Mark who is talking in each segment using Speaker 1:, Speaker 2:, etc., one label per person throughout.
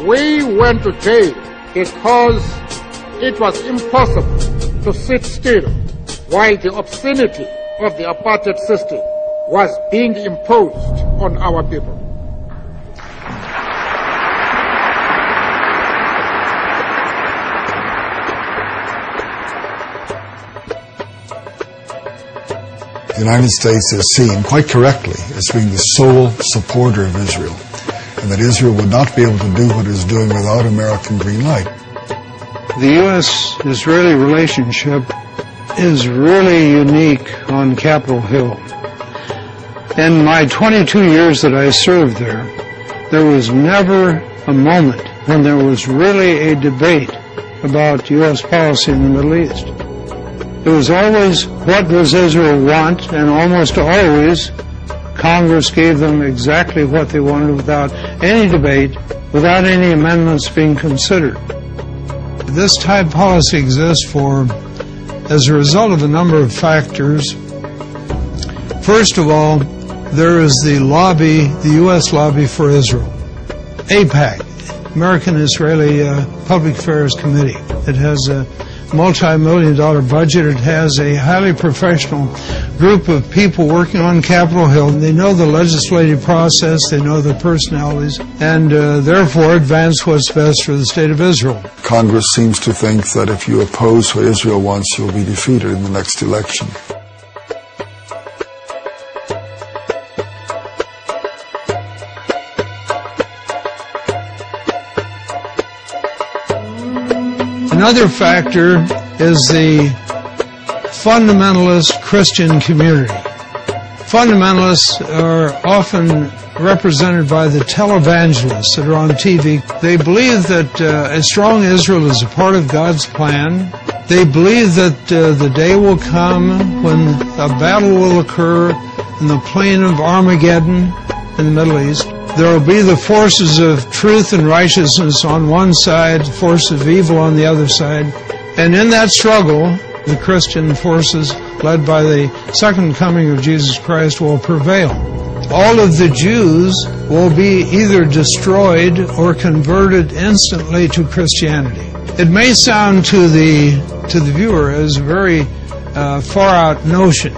Speaker 1: We went to jail because it was impossible to sit still while the obscenity of the apartheid system was being imposed on our people.
Speaker 2: The United States is seen, quite correctly, as being the sole supporter of Israel, and that Israel would not be able to do what it is doing without American green light.
Speaker 3: The U.S.-Israeli relationship is really unique on Capitol Hill. In my 22 years that I served there was never a moment when there was really a debate about U.S. policy in the Middle East. It was always, what does Israel want? And almost always, Congress gave them exactly what they wanted without any debate, without any amendments being considered. This type policy exists as a result of a number of factors. First of all, there is the U.S. lobby for Israel, AIPAC, American-Israeli Public Affairs Committee. It has a multi-million-dollar budget. It has a highly professional group of people working on Capitol Hill. They know the legislative process, they know the personalities, and therefore advance what's best for the state of Israel.
Speaker 2: Congress seems to think that if you oppose what Israel wants, you'll be defeated in the next election.
Speaker 3: Another factor is the fundamentalist Christian community. Fundamentalists are often represented by the televangelists that are on TV. They believe that a strong Israel is a part of God's plan. They believe that the day will come when a battle will occur in the plain of Armageddon in the Middle East. There will be the forces of truth and righteousness on one side, forces of evil on the other side. And in that struggle, the Christian forces, led by the second coming of Jesus Christ, will prevail. All of the Jews will be either destroyed or converted instantly to Christianity. It may sound to the viewer as a very far-out notion,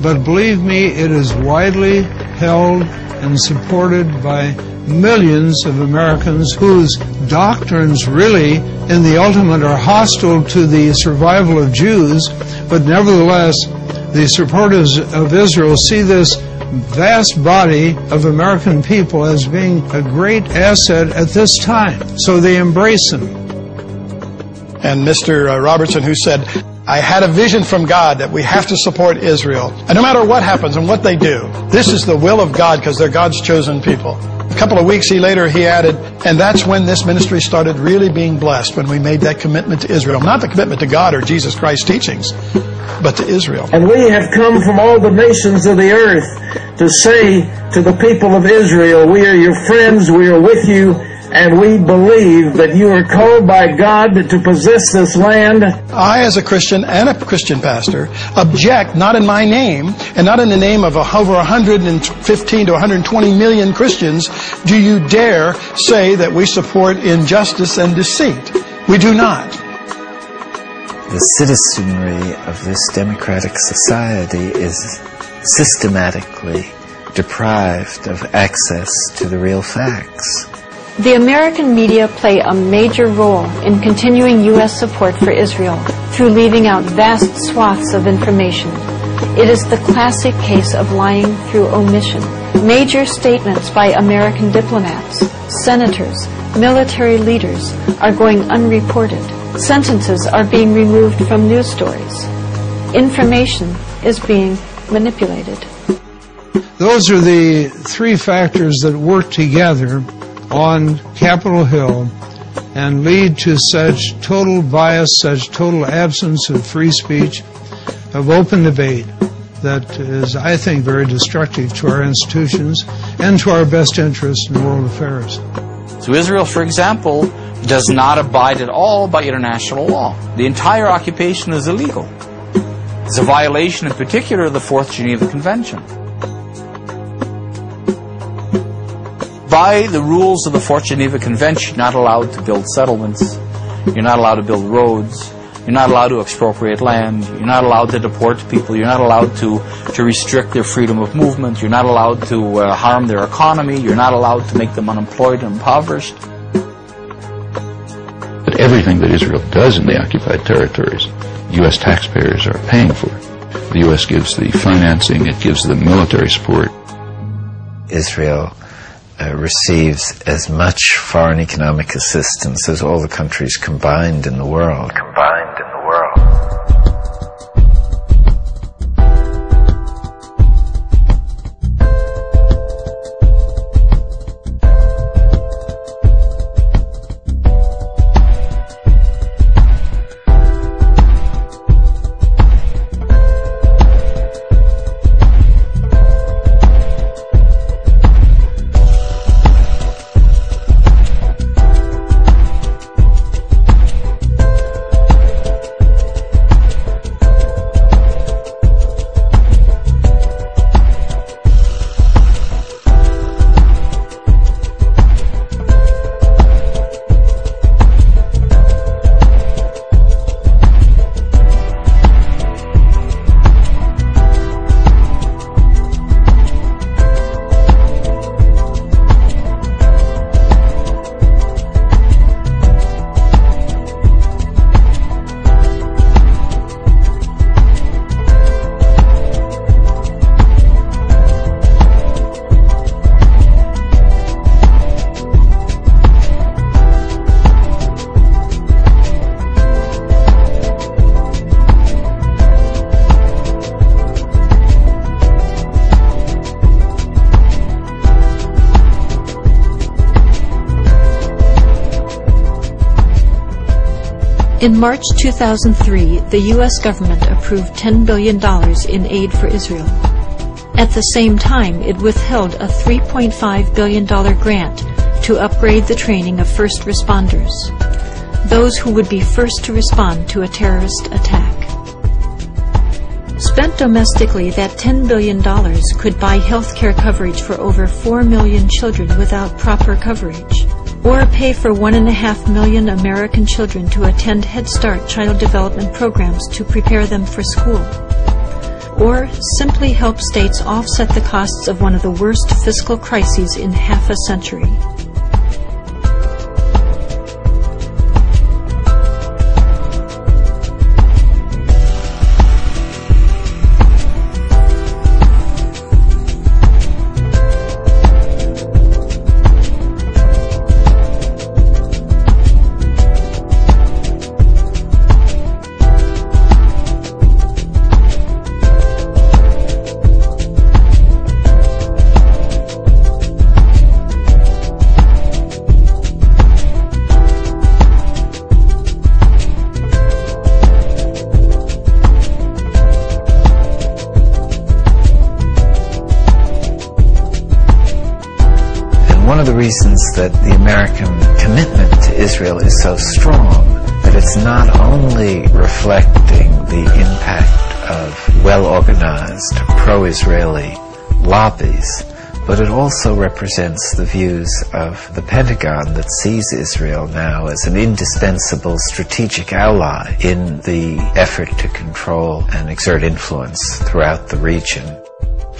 Speaker 3: but believe me, it is widely held and supported by millions of Americans whose doctrines really, in the ultimate, are hostile to the survival of Jews, but nevertheless, the supporters of Israel see this vast body of American people as being a great asset at this time, so they embrace them.
Speaker 4: And Mr. Robertson, who said, I had a vision from God that we have to support Israel. And no matter what happens and what they do, this is the will of God because they're God's chosen people. A couple of weeks later, he added, and that's when this ministry started really being blessed, when we made that commitment to Israel. Not the commitment to God or Jesus Christ's teachings, but to Israel.
Speaker 5: And we have come from all the nations of the earth to say to the people of Israel, we are your friends, we are with you, and we believe that you are called by God to possess this land.
Speaker 4: I, as a Christian and a Christian pastor, object, not in my name, and not in the name of over 115 to 120 million Christians, do you dare say that we support injustice and deceit. We do not.
Speaker 6: The citizenry of this democratic society is systematically deprived of access to the real facts.
Speaker 7: The American media play a major role in continuing U.S. support for Israel through leaving out vast swaths of information. It is the classic case of lying through omission. Major statements by American diplomats, senators, military leaders are going unreported. Sentences are being removed from news stories. Information is being manipulated.
Speaker 3: Those are the three factors that work together on Capitol Hill and lead to such total bias, such total absence of free speech, of open debate, that is, I think, very destructive to our institutions and to our best interests in world affairs.
Speaker 8: So Israel, for example, does not abide at all by international law. The entire occupation is illegal. It's a violation, in particular, of the Fourth Geneva Convention. by the rules of the Fourth Geneva Convention, you're not allowed to build settlements, you're not allowed to build roads, you're not allowed to expropriate land, you're not allowed to deport people, you're not allowed to restrict their freedom of movement, you're not allowed to harm their economy, you're not allowed to make them unemployed and impoverished.
Speaker 9: But everything that Israel does in the occupied territories, U.S. taxpayers are paying for. The U.S. gives the financing, it gives the military support.
Speaker 6: Israel receives as much foreign economic assistance as all the countries combined in the world.
Speaker 7: In March 2003, the U.S. government approved $10 billion in aid for Israel. At the same time, it withheld a $3.5 billion grant to upgrade the training of first responders, those who would be first to respond to a terrorist attack. Spent domestically, that $10 billion could buy health care coverage for over 4 million children without proper coverage, or pay for 1.5 million American children to attend Head Start child development programs to prepare them for school, or simply help states offset the costs of one of the worst fiscal crises in half a century.
Speaker 6: One of the reasons that the American commitment to Israel is so strong, that it's not only reflecting the impact of well-organized pro-Israeli lobbies, but it also represents the views of the Pentagon that sees Israel now as an indispensable strategic ally in the effort to control and exert influence throughout the region.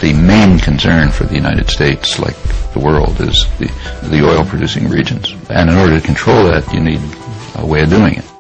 Speaker 9: The main concern for the United States, like the world, is the oil-producing regions. And in order to control that, you need a way of doing it.